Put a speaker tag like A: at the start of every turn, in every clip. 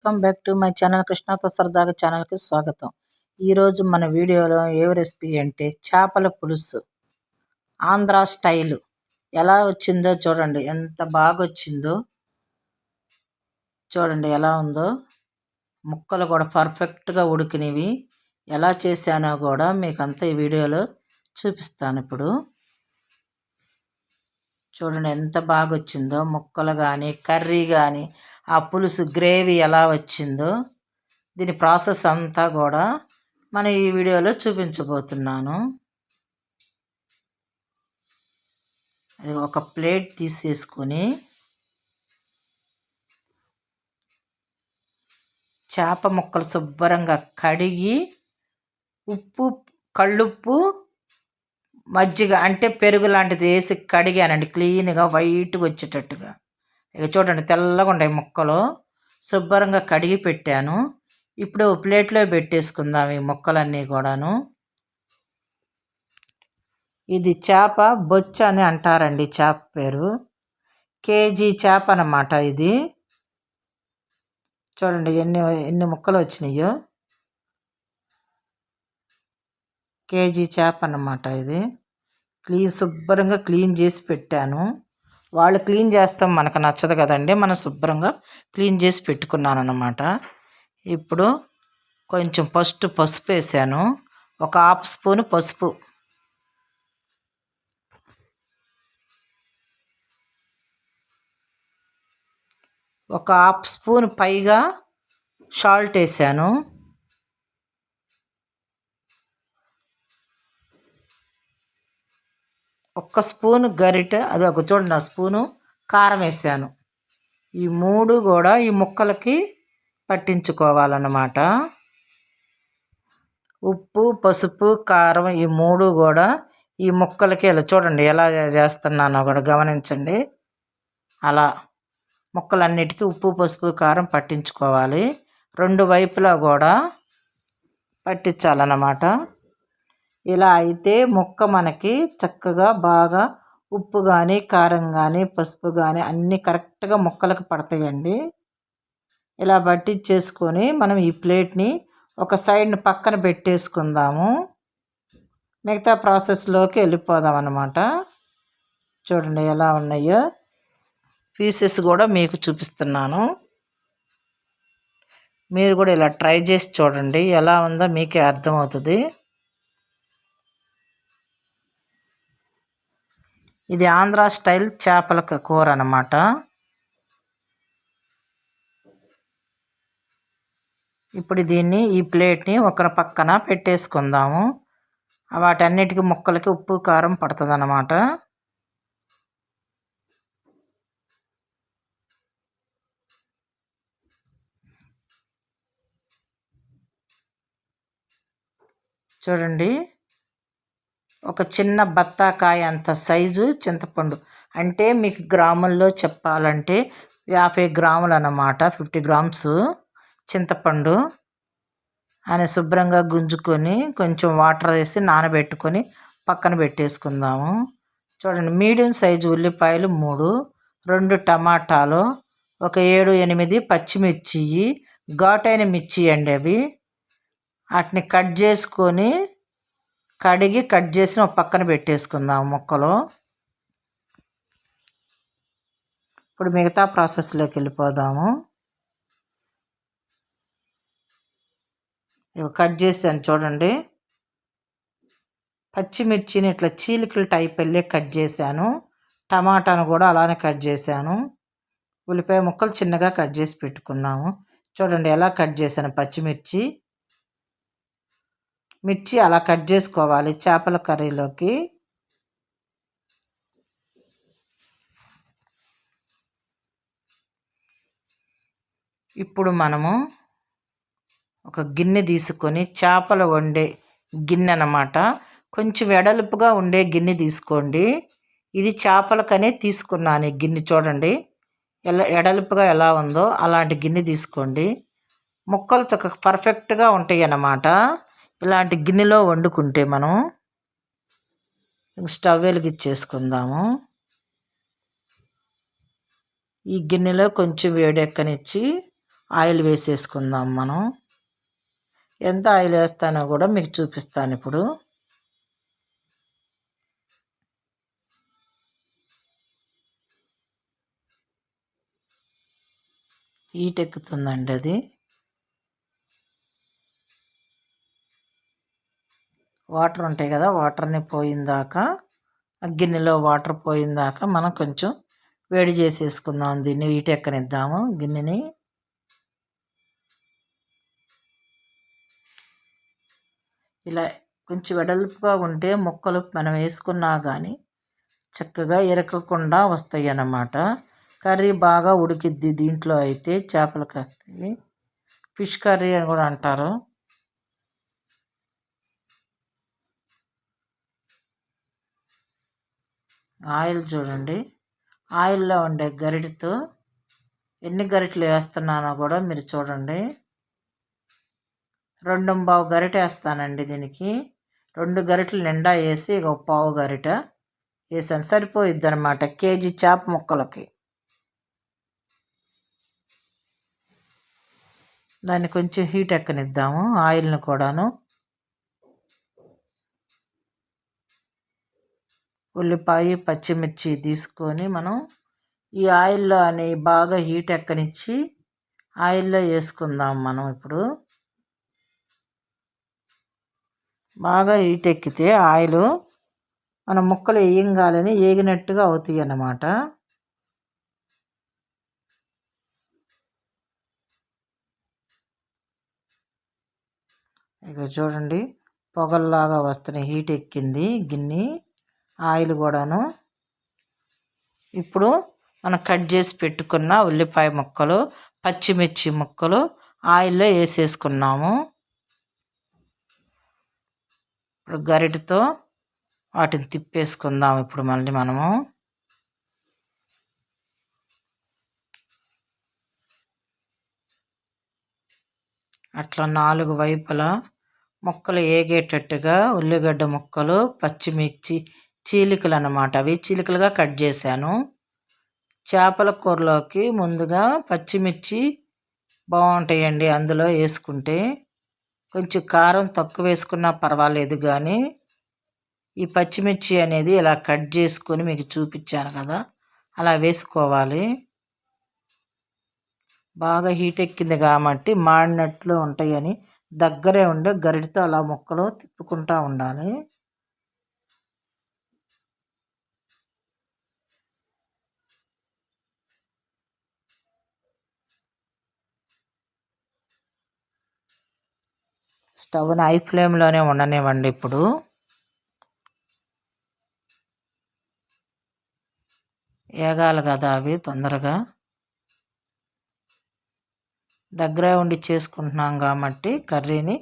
A: Welcome back to my channel కృష్ణతో సరదాగా ఛానల్కి స్వాగతం. ఈరోజు మన వీడియోలో ఏ రెసిపీ అంటే చేపల పులుసు ఆంధ్ర స్టైల్ ఎలా వచ్చిందో చూడండి. ఎంత బాగా వచ్చిందో చూడండి, ఎలా ఉందో. ముక్కలు కూడా పర్ఫెక్ట్గా ఉడికినవి. ఎలా చేశానో కూడా మీకు అంతా ఈ వీడియోలో చూపిస్తాను. ఇప్పుడు చూడండి ఎంత బాగా వచ్చిందో. ముక్కలు కానీ కర్రీ కానీ ఆ పులుసు గ్రేవీ ఎలా వచ్చిందో దీని ప్రాసెస్ అంతా కూడా మనం ఈ వీడియోలో చూపించబోతున్నాను. అది ఒక ప్లేట్ తీసేసుకొని చేప ముక్కలు శుభ్రంగా కడిగి ఉప్పు, కళ్ళుప్పు, మజ్జిగ అంటే పెరుగు లాంటిది వేసి కడిగానండి క్లీన్గా వైట్గా వచ్చేటట్టుగా. ఇక చూడండి తెల్లగా ఉండే ముక్కలు శుభ్రంగా కడిగి పెట్టాను. ఇప్పుడు ప్లేట్లో పెట్టేసుకుందాం ఈ ముక్కలన్నీ కూడాను. ఇది చేప బొచ్చు అని అంటారండి, చేప పేరు. కేజీ చేప అన్నమాట ఇది. చూడండి ఎన్ని ముక్కలు వచ్చినాయో. కేజీ చేప అన్నమాట ఇది. శుభ్రంగా క్లీన్ చేసి పెట్టాను. వాళ్ళు క్లీన్ చేస్తాం మనకు నచ్చదు కదండి, మనం శుభ్రంగా క్లీన్ చేసి పెట్టుకున్నాను అన్నమాట. ఇప్పుడు కొంచెం పసుపు వేసాను. ఒక హాఫ్ స్పూన్ పసుపు, ఒక హాఫ్ స్పూన్ పైగా సాల్ట్ వేసాను. ఒక్క స్పూన్ గరిట, అది ఒక చూడండి ఆ స్పూను కారం వేసాను. ఈ మూడు కూడా ఈ ముక్కలకి పట్టించుకోవాలన్నమాట. ఉప్పు, పసుపు, కారం ఈ మూడు కూడా ఈ ముక్కలకి ఇలా చూడండి ఎలా చేస్తున్నానో కూడా గమనించండి. అలా ముక్కలన్నిటికీ ఉప్పు, పసుపు, కారం పట్టించుకోవాలి. రెండు వైపులా కూడా పట్టించాలన్నమాట. ఇలా అయితే ముక్క మనకి చక్కగా బాగా ఉప్పు కానీ, కారం కానీ, పసుపు కానీ అన్నీ కరెక్ట్గా ముక్కలకు పడతాయండి. ఇలా పట్టించేసుకొని మనం ఈ ప్లేట్ని ఒక సైడ్ని పక్కన పెట్టేసుకుందాము. మిగతా ప్రాసెస్లోకి వెళ్ళిపోదాం అన్నమాట. చూడండి ఎలా ఉన్నాయో పీసెస్ కూడా మీకు చూపిస్తున్నాను. మీరు కూడా ఇలా ట్రై చేసి చూడండి, ఎలా ఉందో మీకే అర్థమవుతుంది. ఇది ఆంధ్ర స్టైల్ చేపల కూర అన్నమాట. ఇప్పుడు దీన్ని ఈ ప్లేట్ని ఒక పక్కన పెట్టేసుకుందాము. వాటన్నిటికీ ముక్కలకి ఉప్పు, కారం పడుతుంది అన్నమాట. చూడండి ఒక చిన్న బత్తాకాయ అంత సైజు చింతపండు, అంటే మీకు గ్రాముల్లో చెప్పాలంటే 50 గ్రాములు అన్నమాట. 50 గ్రామ్స్ చింతపండు అని శుభ్రంగా గుంజుకొని కొంచెం వాటర్ వేసి నానబెట్టుకొని పక్కన పెట్టేసుకుందాము. చూడండి మీడియం సైజు ఉల్లిపాయలు 3, 2 టమాటాలు, ఒక 7-8 పచ్చిమిర్చి, ఘాటైన మిర్చి అండి అవి. వాటిని కట్ చేసుకొని కడిగి కట్ చేసి ఒక పక్కన పెట్టేసుకుందాం ముక్కలు. ఇప్పుడు మిగతా ప్రాసెస్లోకి వెళ్ళిపోదాము. కట్ చేసాను చూడండి. పచ్చిమిర్చిని ఇట్లా చీలికల టైప్ వెళ్ళి కట్ చేశాను. టమాటాను కూడా అలానే కట్ చేశాను. ఉల్లిపాయ ముక్కలు చిన్నగా కట్ చేసి పెట్టుకున్నాము. చూడండి ఎలా కట్ చేశాను. మిర్చి అలా కట్ చేసుకోవాలి చేపల కర్రీలోకి. ఇప్పుడు మనము ఒక గిన్నె తీసుకొని, చేపలు వండే గిన్నె అన్నమాట, కొంచెం వెడల్పుగా ఉండే గిన్నె తీసుకోండి. ఇది చేపలకనే తీసుకున్నాను ఈ గిన్నె. చూడండి ఎడల్పుగా ఎలా ఉందో అలాంటి గిన్నె తీసుకోండి. ముక్కలు చక్కగా పర్ఫెక్ట్గా ఉంటాయి అన్నమాట ఇలాంటి గిన్నెలో వండుకుంటే. మనం స్టవ్ వెలిగించేసుకుందాము. ఈ గిన్నెలో కొంచెం వేడెక్కనిచ్చి ఆయిల్ వేసేసుకుందాం మనం. ఎంత ఆయిల్ వేస్తానో కూడా మీకు చూపిస్తాను ఇప్పుడు. హీట్ ఎక్కుతుందండి అది. వాటర్ ఉంటాయి కదా, వాటర్ని పోయిందాక, గిన్నెలో వాటర్ పోయిందాక మనం కొంచెం వేడి చేసేసుకుందాం. దీన్ని హీట్ ఎక్కనిద్దాము గిన్నెని. ఇలా కొంచెం వెడల్పుగా ఉంటే ముక్కలు మనం వేసుకున్నా కానీ చక్కగా ఇరకకుండా వస్తాయి అన్నమాట. కర్రీ బాగా ఉడికిద్ది దీంట్లో అయితే. చేపల కర్రీ, ఫిష్ కర్రీ అని కూడా అంటారు. ఆయిల్ చూడండి, ఆయిల్లో ఉండే గరిటతో ఎన్ని గరిటెలు వేస్తున్నానో కూడా మీరు చూడండి. 2.25 గరిట వేస్తానండి దీనికి. 2 గరిటెలు నిండా వేసి ఒక పావు గరిట వేసాను, సరిపోయిద్ది అనమాట కేజీ చేప ముక్కలకి. దాన్ని కొంచెం హీట్ ఎక్కనిద్దాము, ఆయిల్ని కూడాను. ఉల్లిపాయ పచ్చిమిర్చి తీసుకొని మనం ఈ ఆయిల్లో అని బాగా హీట్ ఎక్కనిచ్చి ఆయిల్లో వేసుకుందాం మనం. ఇప్పుడు బాగా హీట్ ఎక్కితే ఆయిల్ మన ముక్కలు వేయంగాలని ఏగినట్టుగా అవుతాయి అన్నమాట. ఇక చూడండి, పొగల్లాగా వస్తున్నాయి, హీట్ ఎక్కింది గిన్నె, ఆయిల్ కూడాను. ఇప్పుడు మనం కట్ చేసి పెట్టుకున్న ఉల్లిపాయ ముక్కలు, పచ్చిమిర్చి ముక్కలు ఆయిల్లో వేసేసుకున్నాము. ఇప్పుడు గరిటతో వాటిని తిప్పేసుకుందాం ఇప్పుడు మళ్ళీ మనము. అట్లా 4 వైపులా ముక్కలు ఏగేటట్టుగా ఉల్లిగడ్డ ముక్కలు, పచ్చిమిర్చి చీలికలు అన్నమాట, అవి చీలికలుగా కట్ చేశాను. చేపల కూరలోకి ముందుగా పచ్చిమిర్చి బాగుంటాయండి అందులో వేసుకుంటే. కొంచెం కారం తక్కువ వేసుకున్నా పర్వాలేదు, కానీ ఈ పచ్చిమిర్చి అనేది ఇలా కట్ చేసుకొని మీకు చూపించాను కదా, అలా వేసుకోవాలి. బాగా హీట్ ఎక్కింది కాబట్టి మాడినట్లు ఉంటాయని దగ్గరే ఉండే గరిటతో అలా ముక్కలు తిప్పుకుంటూ ఉండాలి. స్టవ్ని హై ఫ్లేమ్లోనే ఉండనివ్వండి. ఇప్పుడు ఏగాలి కదా అవి తొందరగా. దగ్గర ఉండి చేసుకుంటున్నాం కాబట్టి కర్రీని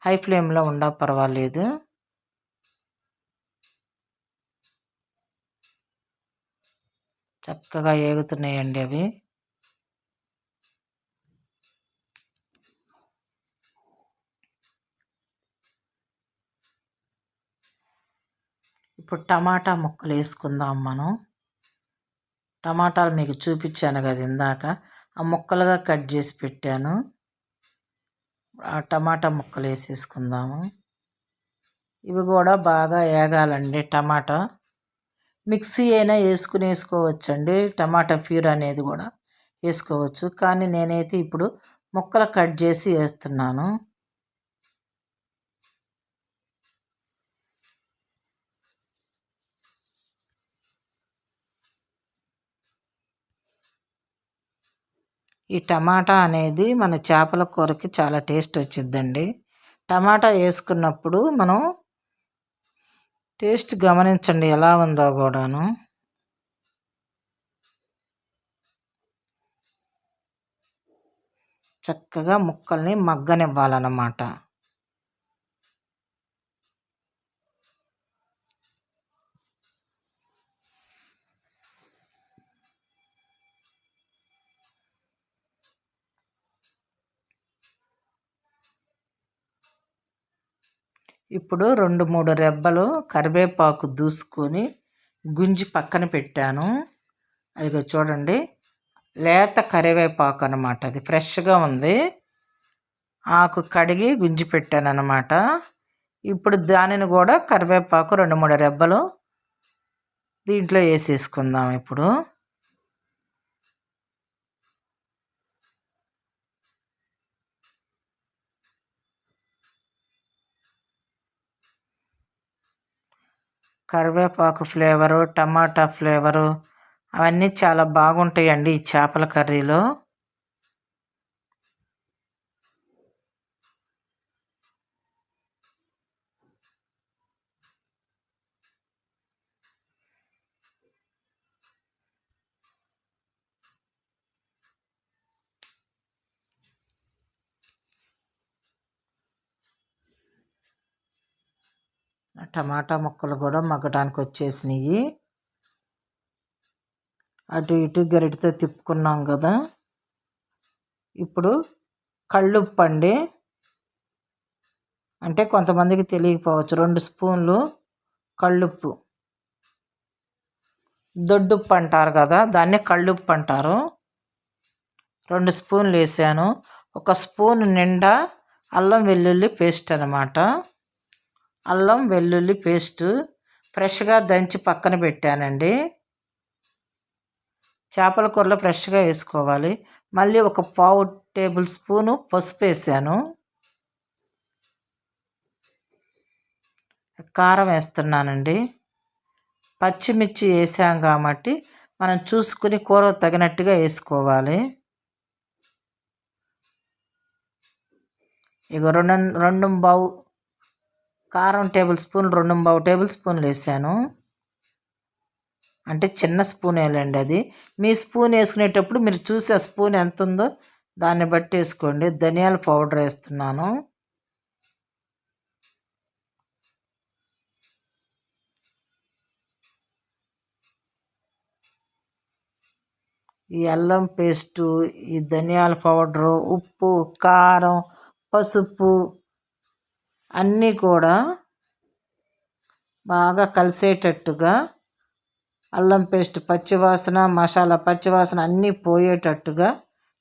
A: హై ఫ్లేమ్లో ఉండా పర్వాలేదు. చక్కగా ఏగుతున్నాయండి అవి. ఇప్పుడు టమాటా ముక్కలు వేసుకుందాం మనం. టమాటాలు మీకు చూపించాను కదా ఇందాక, ఆ ముక్కలుగా కట్ చేసి పెట్టాను. ఆ టమాటా ముక్కలు వేసేసుకుందాము. ఇవి కూడా బాగా ఏగాలండి. టమాటా మిక్సీ అయినా వేసుకోవచ్చండి, టమాటా ప్యూర్ అనేది కూడా వేసుకోవచ్చు, కానీ నేనైతే ఇప్పుడు ముక్కలు కట్ చేసి వేస్తున్నాను. ఈ టమాటా అనేది మన చేపల కూరకి చాలా టేస్ట్ వచ్చిద్దండి. టమాటా వేసుకున్నప్పుడు మనం టేస్ట్ గమనించండి ఎలా ఉందో కూడాను. చక్కగా ముక్కల్ని మగ్గనివ్వాలన్నమాట. ఇప్పుడు 2-3 రెబ్బలు కరివేపాకు దూసుకొని గుంజి పక్కన పెట్టాను. అదిగో చూడండి, లేత కరివేపాకు అనమాట. అది ఫ్రెష్గా ఉంది. ఆకు కడిగి గుంజి పెట్టాను అనమాట. ఇప్పుడు దానిని కూడా కరివేపాకు 2-3 రెబ్బలు దీంట్లో వేసేసుకుందాం. ఇప్పుడు కరివేపాకు ఫ్లేవరు, టమాటా ఫ్లేవరు అవన్నీ చాలా బాగుంటాయండి ఈ చేపల కర్రీలో. టమాటా ముక్కలు కూడా మగ్గడానికి వచ్చేసినాయి. అటు ఇటు గరిటతో తిప్పుకున్నాం కదా. ఇప్పుడు కళ్ళుప్పు అండి, అంటే కొంతమందికి తెలియకపోవచ్చు, 2 స్పూన్లు కళ్ళుప్పు. దొడ్డుప్పు అంటారు కదా, దాన్ని కళ్ళుప్పు అంటారు. 2 స్పూన్లు వేసాను. 1 స్పూన్ నిండా అల్లం వెల్లుల్లి పేస్ట్ అనమాట. అల్లం వెల్లుల్లి పేస్టు ఫ్రెష్గా దంచి పక్కన పెట్టానండి. చేపల కూరలో ఫ్రెష్గా వేసుకోవాలి. మళ్ళీ 1/4 టేబుల్ స్పూను పసుపు వేసాను. కారం వేస్తున్నానండి. పచ్చిమిర్చి వేసాం కాబట్టి మనం చూసుకుని కూర తగినట్టుగా వేసుకోవాలి. ఇక 2 కారం టేబుల్ స్పూన్ 2 టేబుల్ స్పూన్లు వేసాను. అంటే చిన్న స్పూన్ వేయాలండి. అది మీ స్పూన్ వేసుకునేటప్పుడు మీరు చూసి ఆ స్పూన్ ఎంత ఉందో దాన్ని బట్టి వేసుకోండి. ధనియాల పౌడర్ వేస్తున్నాను. ఈ అల్లం పేస్టు, ఈ ధనియాల పౌడరు, ఉప్పు, కారం, పసుపు అన్నీ కూడా బాగా కలిసేటట్టుగా, అల్లం పేస్ట్ పచ్చివాసన, మసాలా పచ్చివాసన అన్నీ పోయేటట్టుగా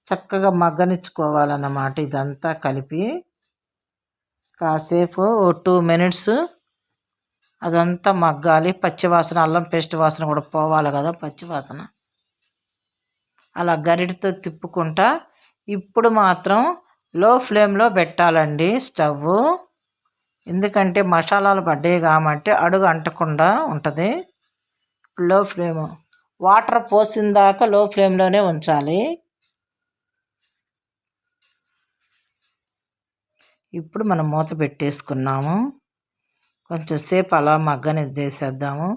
A: చక్కగా మగ్గనిచ్చుకోవాలన్నమాట. ఇదంతా కలిపి కాసేపు 2 మినిట్స్ అదంతా మగ్గాలి. పచ్చివాసన, అల్లం పేస్ట్ వాసన కూడా పోవాలి కదా, పచ్చివాసన. అలా గరిటతో తిప్పుకుంటా ఇప్పుడు మాత్రం లో ఫ్లేమ్లో పెట్టాలండి స్టవ్. ఎందుకంటే మసాలాలు పడ్డాయి కాబట్టి అడుగు అంటకుండా ఉంటుంది. లో ఫ్లేమ్, వాటర్ పోసిన దాకా లో ఫ్లేమ్లోనే ఉంచాలి. ఇప్పుడు మనం మూత పెట్టేసుకున్నాము. కొంచెం సేపు అలా మగ్గనిద్దేసేద్దాము.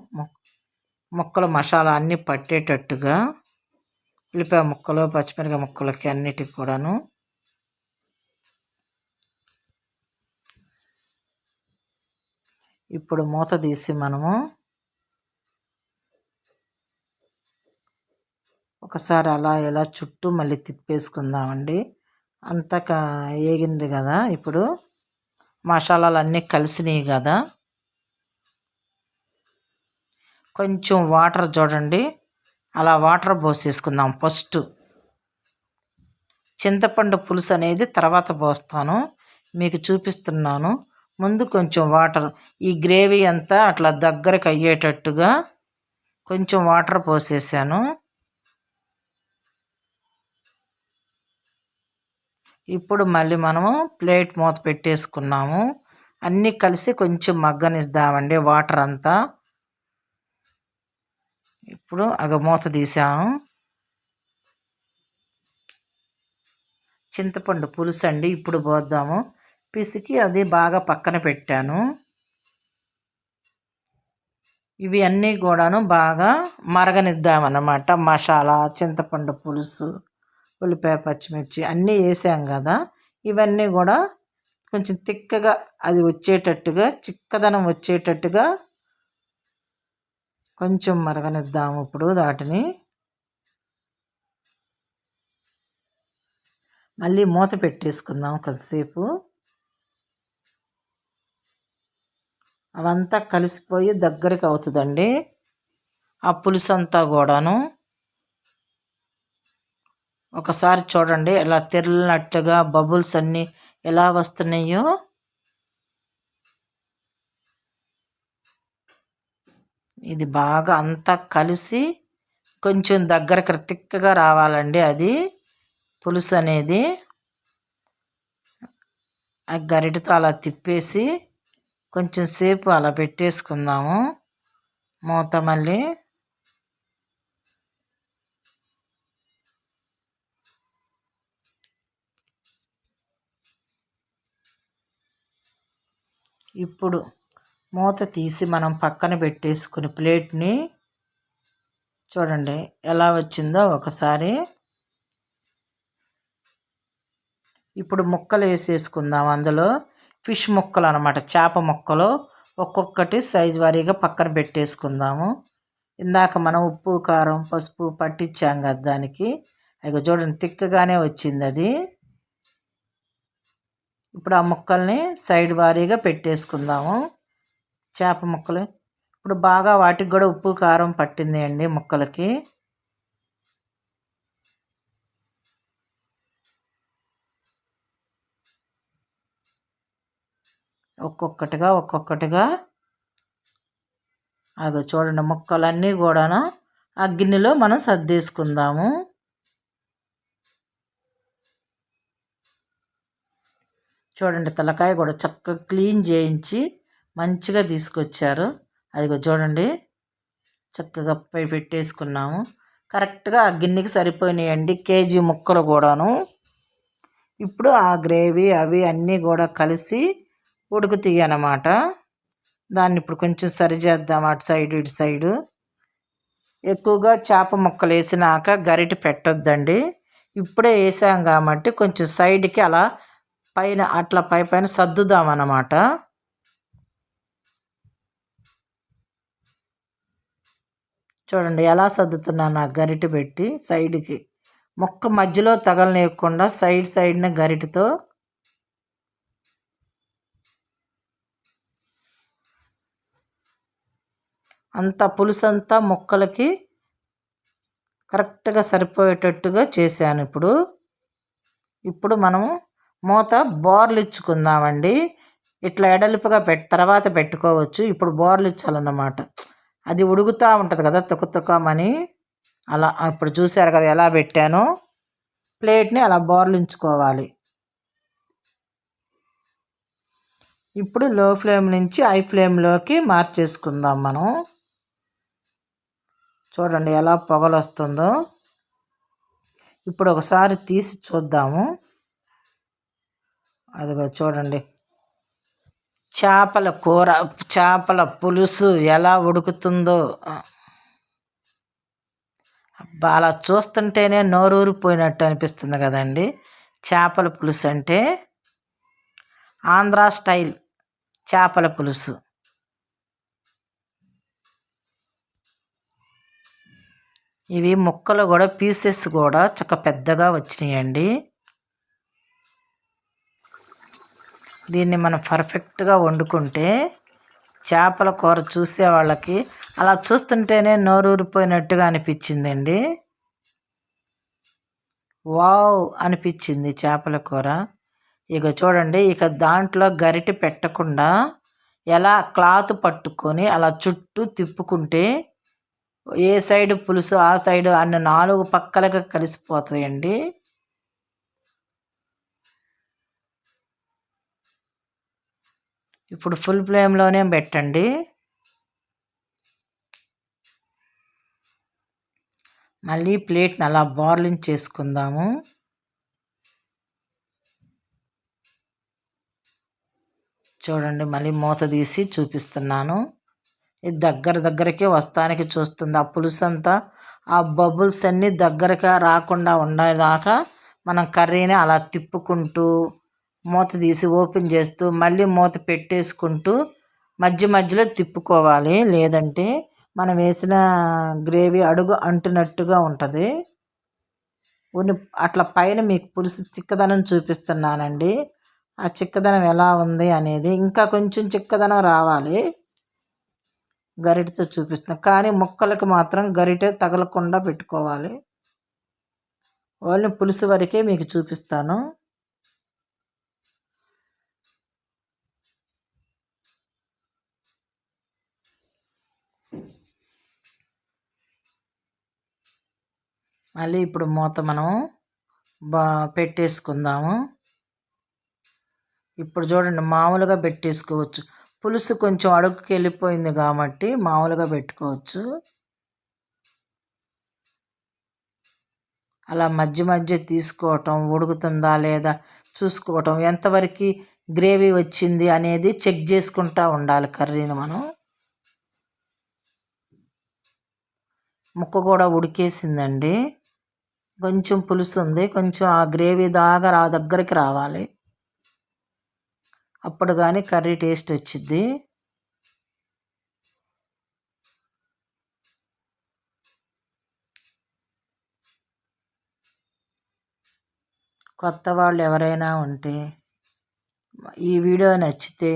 A: ముక్కలు మసాలా అన్నీ పట్టేటట్టుగా, ఉల్లిపాయ ముక్కలు, పచ్చిమిరపకాయ ముక్కలకి అన్నిటికి కూడాను. ఇప్పుడు మూత తీసి మనము ఒకసారి అలా ఇలా చుట్టూ మళ్ళీ తిప్పేసుకుందామండి. అంతా వేగింది కదా. ఇప్పుడు మసాలాలు అన్నీ కలిసినాయి కదా. కొంచెం వాటర్ చూడండి, అలా వాటర్ పోసేసుకుందాం. ఫస్ట్ చింతపండు పులుసు అనేది తర్వాత పోస్తాను, మీకు చూపిస్తున్నాను. ముందు కొంచెం వాటర్, ఈ గ్రేవీ అంతా అట్లా దగ్గరకు అయ్యేటట్టుగా కొంచెం వాటర్ పోసేసాను. ఇప్పుడు మళ్ళీ మనము ప్లేట్ మూత పెట్టేసుకున్నాము. అన్నీ కలిసి కొంచెం మగ్గనిద్దామండి వాటర్ అంతా. ఇప్పుడు మూత తీసాము. చింతపండు పులుసు అండి, ఇప్పుడు పోద్దాము. పిసికి అది బాగా పక్కన పెట్టాను. ఇవి అన్నీ కూడాను బాగా మరగనిద్దామన్నమాట. మసాలా, చింతపండు పులుసు, ఉల్లిపాయ, పచ్చిమిర్చి అన్నీ వేసాం కదా. ఇవన్నీ కూడా కొంచెం తిక్కగా అది వచ్చేటట్టుగా, చిక్కదనం వచ్చేటట్టుగా కొంచెం మరగనిద్దాము. ఇప్పుడు వాటిని మళ్ళీ మూత పెట్టేసుకుందాం కొద్దిసేపు. అవంతా కలిసిపోయి దగ్గరికి అవుతుందండి ఆ పులుసు అంతా కూడాను. ఒకసారి చూడండి ఎలా తెరిలినట్టుగా బబుల్స్ అన్నీ ఎలా వస్తున్నాయో. ఇది బాగా అంతా కలిసి కొంచెం దగ్గరకు తిక్కగా రావాలండి అది పులుసు అనేది. ఆ గరిటతో అలా తిప్పేసి కొంచెం సేపు అలా పెట్టేసుకుందాము మూత. మళ్ళీ ఇప్పుడు మూత తీసి మనం పక్కన పెట్టేసుకుని ప్లేట్ని చూడండి ఎలా వచ్చిందో ఒకసారి. ఇప్పుడు ముక్కలు వేసేసుకుందాం. అందులో ఫిష్ ముక్కలు అన్నమాట, చేప ముక్కలు ఒక్కొక్కటి సైజు వారీగా పక్కన పెట్టేసుకుందాము. ఇందాక మనం ఉప్పు కారం పసుపు పట్టించాం కదా దానికి. అవి చూడండి తిక్కగానే వచ్చింది అది. ఇప్పుడు ఆ ముక్కల్ని సైడ్ వారీగా పెట్టేసుకుందాము. చేప ముక్కలు ఇప్పుడు బాగా వాటికి కూడా ఉప్పు కారం పట్టింది అండి ముక్కలకి. ఒక్కొక్కటిగా అగో చూడండి ముక్కలన్నీ కూడాను ఆ గిన్నెలో మనం సర్దేసుకుందాము. చూడండి తలకాయ కూడా చక్కగా క్లీన్ చేయించి మంచిగా తీసుకొచ్చారు. అదిగో చూడండి చక్కగా పెట్టేసుకున్నాము. కరెక్ట్గా ఆ గిన్నెకి సరిపోయినాయండి కేజీ ముక్కలు కూడాను. ఇప్పుడు ఆ గ్రేవీ అవి అన్నీ కూడా కలిసి ఉడుకుతాయి అన్నమాట. దాన్ని ఇప్పుడు కొంచెం సరి చేద్దాం అటు సైడు ఇటు సైడు. ఎక్కువగా చేప ముక్కలు వేసినాక గరిటె పెట్టొద్దండి. ఇప్పుడే వేసాం కాబట్టి కొంచెం సైడ్కి అలా పైన అట్లా పైన సర్దుదామన్నమాట. చూడండి ఎలా సర్దుతున్నాను ఆ గరిటె పెట్టి సైడ్కి. ముక్క మధ్యలో తగలనివ్వకుండా సైడ్న గరిటెతో అంతా పులుసు అంతా ముక్కలకి కరెక్ట్గా సరిపోయేటట్టుగా చేశాను. ఇప్పుడు మనము మూత బోర్లు ఇచ్చుకుందామండి. ఇట్లా ఎడల్పుగా తర్వాత పెట్టుకోవచ్చు. ఇప్పుడు బోర్లు ఇచ్చాలన్నమాట. అది ఉడుకుతూ ఉంటుంది కదా తుకమని. అలా ఇప్పుడు చూశారు కదా ఎలా పెట్టానో. ప్లేట్ని అలా బోర్లించుకోవాలి. ఇప్పుడు లో ఫ్లేమ్ నుంచి హై ఫ్లేమ్లోకి మార్చేసుకుందాం మనం. చూడండి ఎలా పొగలు వస్తుందో. ఇప్పుడు ఒకసారి తీసి చూద్దాము. అదిగో చూడండి చేపల కూర చేపల పులుసు ఎలా ఉడుకుతుందో. అలా చూస్తుంటేనే నోరూరిపోయినట్టు అనిపిస్తుంది కదండి. చేపల పులుసు అంటే ఆంధ్ర స్టైల్ చేపల పులుసు. ఇవి ముక్కలు కూడా పీసెస్ కూడా చక్క పెద్దగా వచ్చినాయండి. దీన్ని మనం పర్ఫెక్ట్గా వండుకుంటే చేపల కూర చూసే వాళ్ళకి అలా చూస్తుంటేనే నోరూరిపోయినట్టుగా అనిపించిందండి. వావ్ అనిపించింది చేపల కూర. ఇక చూడండి ఇక దాంట్లో గరిటె పెట్టకుండా ఎలా క్లాత్ పట్టుకొని అలా చుట్టూ తిప్పుకుంటే ఏ సైడు పులుసు ఆ సైడు అన్ని 4 పక్కలుగా కలిసిపోతాయండి. ఇప్పుడు ఫుల్ ఫ్లేమ్లోనే పెట్టండి. మళ్ళీ ప్లేట్ని అలా బార్లింగ్ చేసుకుందాము. చూడండి మళ్ళీ మూత తీసి చూపిస్తున్నాను. ఇది దగ్గరకే వస్తానికి చూస్తుంది. ఆ పులుసు అంతా ఆ బబుల్స్ అన్నీ దగ్గరగా రాకుండా ఉండేదాకా మనం కర్రీని అలా తిప్పుకుంటూ మూత తీసి ఓపెన్ చేస్తూ మళ్ళీ మూత పెట్టేసుకుంటూ మధ్యలో తిప్పుకోవాలి. లేదంటే మనం వేసిన గ్రేవీ అడుగు అంటున్నట్టుగా ఉంటుంది. అట్లా పైన మీకు పులుసు చిక్కదనం చూపిస్తున్నానండి. ఆ చిక్కదనం ఎలా ఉంది అనేది ఇంకా కొంచెం చిక్కదనం రావాలి. గరిటెతో చూపిస్తున్నాం కానీ ముక్కలకి మాత్రం గరిటె తగలకుండా పెట్టుకోవాలి. ఓన్లీ పులుసు వరకే మీకు చూపిస్తాను. మళ్ళీ ఇప్పుడు మూత మనం పెట్టేసుకుందాము. ఇప్పుడు చూడండి, మామూలుగా పెట్టేసుకోవచ్చు. పులుసు కొంచెం అడుగుకి వెళ్ళిపోయింది కాబట్టి మామూలుగా పెట్టుకోవచ్చు. అలా మధ్య మధ్య తీసుకోవటం, ఉడుకుతుందా లేదా చూసుకోవటం, ఎంతవరకు గ్రేవీ వచ్చింది అనేది చెక్ చేసుకుంటూ ఉండాలి కర్రీని మనం. ముక్క కూడా ఉడికేసిందండి. కొంచెం పులుసు ఉంది, కొంచెం ఆ గ్రేవీ దాకా దగ్గరికి రావాలి. అప్పుడు కానీ కర్రీ టేస్ట్ వచ్చింది. కొత్త వాళ్ళు ఎవరైనా ఉంటే ఈ వీడియో నచ్చితే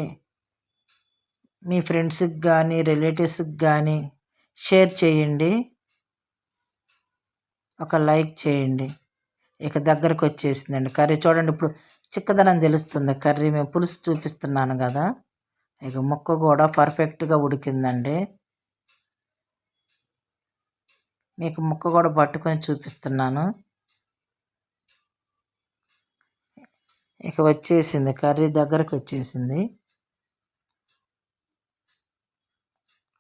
A: మీ ఫ్రెండ్స్కి కానీ రిలేటివ్స్కి కానీ షేర్ చేయండి, ఒక లైక్ చేయండి. ఇక దగ్గరకు వచ్చేసిందండి కర్రీ. చూడండి, ఇప్పుడు చిక్కదనం తెలుస్తుంది కర్రీ. మేము పులుసు చూపిస్తున్నాను కదా, ఇక ముక్క కూడా పర్ఫెక్ట్గా ఉడికిందండి. మీకు ముక్క కూడా పట్టుకొని చూపిస్తున్నాను. ఇక వచ్చేసింది కర్రీ, దగ్గరకు వచ్చేసింది.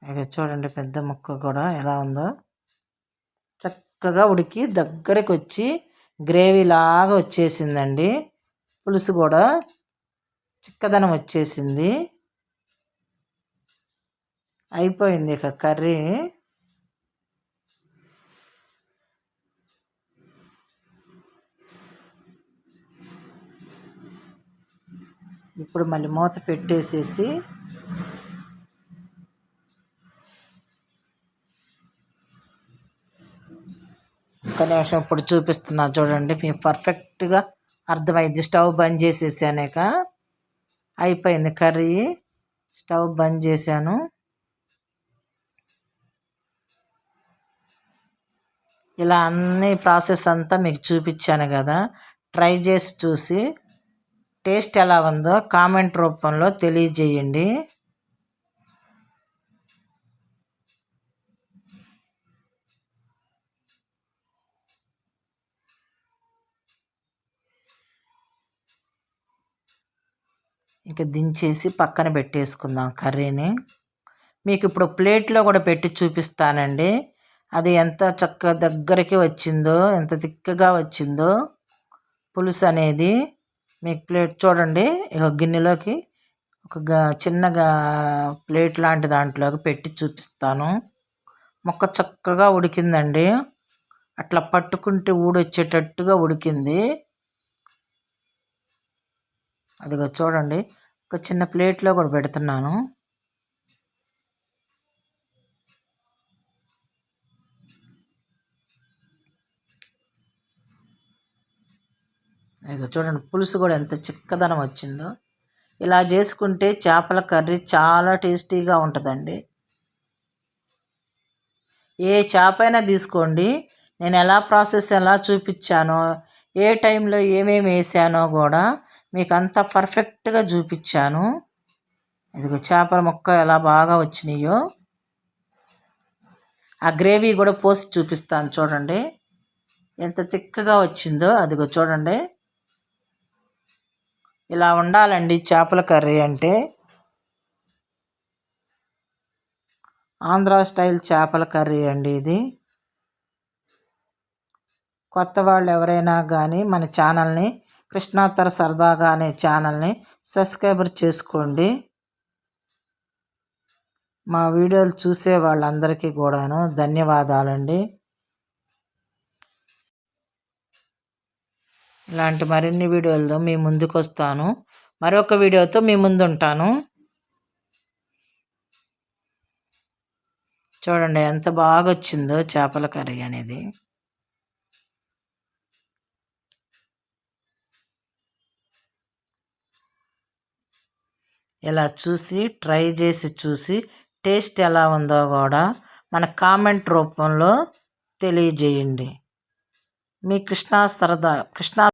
A: ఇక చూడండి పెద్ద ముక్క కూడా ఎలా ఉందో, చక్కగా ఉడికి దగ్గరకు వచ్చి గ్రేవీ లాగా వచ్చేసిందండి. పులుసు కూడా చిక్కదనం వచ్చేసింది. అయిపోయింది ఇక కర్రీ. ఇప్పుడు మళ్ళీ మూత పెట్టేసేసి ఒక నిమిషం ఇప్పుడు చూపిస్తున్నా చూడండి, మీకు పర్ఫెక్ట్గా అర్థమైంది. స్టవ్ బంద్ చేసేసాక అయిపోయింది కర్రీ. స్టవ్ బంద్ చేశాను. ఇలా అన్ని ప్రాసెస్ అంతా మీకు చూపించాను కదా, ట్రై చేసి చూసి టేస్ట్ ఎలా ఉందో కామెంట్ రూపంలో తెలియజేయండి. ఇక దించేసి పక్కన పెట్టేసుకుందాం కర్రీని. మీకు ఇప్పుడు ప్లేట్లో కూడా పెట్టి చూపిస్తానండి, అది ఎంత చక్కగా దగ్గరికి వచ్చిందో, ఎంత తిక్కగా వచ్చిందో పులుసు అనేది. మీకు ప్లేట్ చూడండి, ఇక గిన్నెలోకి ఒక చిన్నగా ప్లేట్ లాంటి దాంట్లోకి పెట్టి చూపిస్తాను. ముక్క చక్కగా ఉడికిందండి, అట్లా పట్టుకుంటే ఊడొచ్చేటట్టుగా ఉడికింది. అదిగో చూడండి, ఒక చిన్న ప్లేట్లో కూడా పెడుతున్నాను. ఇక చూడండి, పులుసు కూడా ఎంత చిక్కదనం వచ్చిందో. ఇలా చేసుకుంటే చేపల కర్రీ చాలా టేస్టీగా ఉంటుందండి. ఏ చేప అయినా తీసుకోండి, నేను ఎలా ప్రాసెస్ ఎలా చూపించానో, ఏ టైంలో ఏమేమి వేసానో కూడా మీకు అంత పర్ఫెక్ట్గా చూపించాను. ఇదిగో చేపల ముక్క ఎలా బాగా వచ్చినాయో, ఆ గ్రేవీ కూడా పోసి చూపిస్తాను చూడండి, ఎంత తిక్కగా వచ్చిందో. అదిగో చూడండి, ఇలా ఉండాలండి చేపల కర్రీ అంటే. ఆంధ్ర స్టైల్ చేపల కర్రీ అండి ఇది. కొత్త వాళ్ళు ఎవరైనా కానీ మన ఛానల్ని, కృష్ణాతర సరదాగా అనే ఛానల్ని సబ్స్క్రైబర్ చేసుకోండి. మా వీడియోలు చూసే వాళ్ళందరికీ కూడాను ధన్యవాదాలండి. ఇలాంటి మరిన్ని వీడియోలతో మీ ముందుకు వస్తాను. మరొక వీడియోతో మీ ముందు ఉంటాను. చూడండి ఎంత బాగా వచ్చిందో చేపల కర్రీ అనేది. ఇలా చూసి ట్రై చేసి చూసి టేస్ట్ ఎలా ఉందో కూడా మన కామెంట్ రూపంలో తెలియజేయండి. మీ కృష్ణా సరదా కృష్ణా